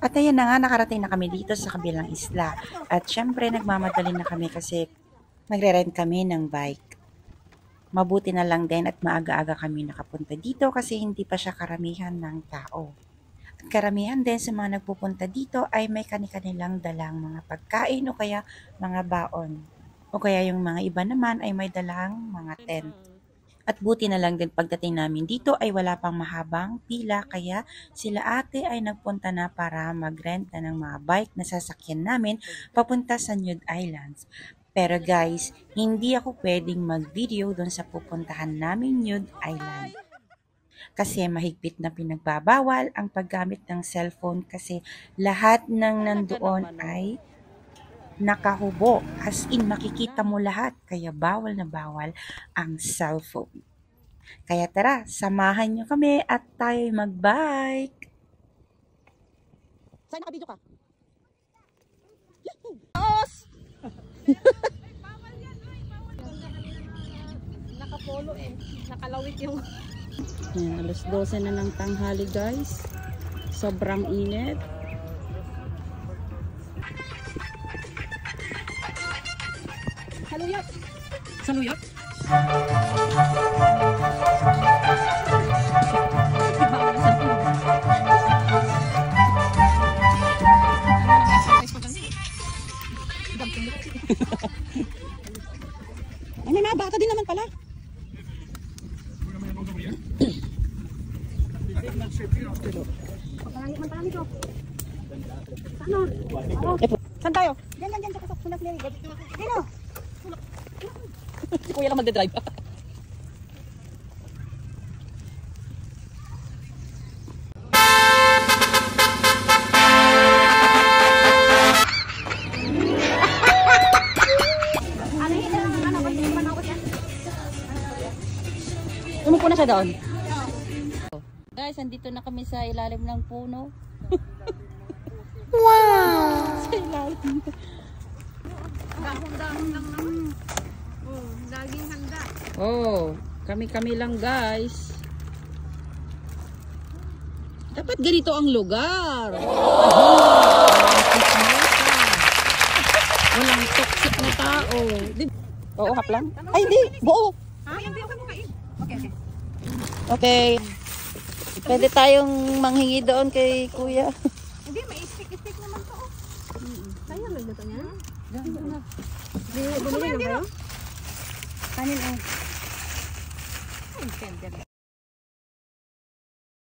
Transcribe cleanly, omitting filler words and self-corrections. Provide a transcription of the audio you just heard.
At ayan na nga, nakarating na kami dito sa kabilang isla. At syempre, nagmamadali na kami kasi magre-rent kami ng bike. Mabuti na lang din at maaga-aga kami nakapunta dito kasi hindi pa siya karamihan ng tao. At karamihan din sa mga nagpupunta dito ay may kani-kanilang dalang mga pagkain o kaya mga baon. O kaya yung mga iba naman ay may dalang mga tent. At buti na lang din pagdating namin dito ay wala pang mahabang pila kaya sila ate ay nagpunta na para mag-rent na ng mga bike na sasakyan namin papunta sa Nude Islands. Pero guys, hindi ako pwedeng mag-video doon sa pupuntahan namin Nude Island. Kasi mahigpit na pinagbabawal ang paggamit ng cellphone kasi lahat ng nandoon ay nakahubo. As in, makikita mo lahat. Kaya bawal na bawal ang cellphone. Kaya tara, samahan nyo kami at tayo'y mag-bike. Saan nakabidyo ka? Nakapolo eh. Nakalawit yung... Yan, alas 12 na ng tanghali guys. Sobrang init. Saluyot! Saluyot? Ay, may mga bata din naman pala. Saan tayo? Diyan, sa Sunas Mary. Dino! Si Kuya lang magdadrive. Umupo na siya doon. Guys, andito na kami sa ilalim ng puno. Wow! Sa ilalim. Dahon-dahon lang naman. Oh, laging handa. Oh, kami-kami lang guys. Dapat ganito ang lugar. Walang toxic na tao. Oo, hap lang. Ay, hindi. Buo. Ha? Hindi ako makain. Okay. Okay. Pwede tayong manghingi doon kay Kuya. Hindi, may stick naman to. Kaya lang dito niya? Bumili lang kayo? Kanin ang. Ay, tender.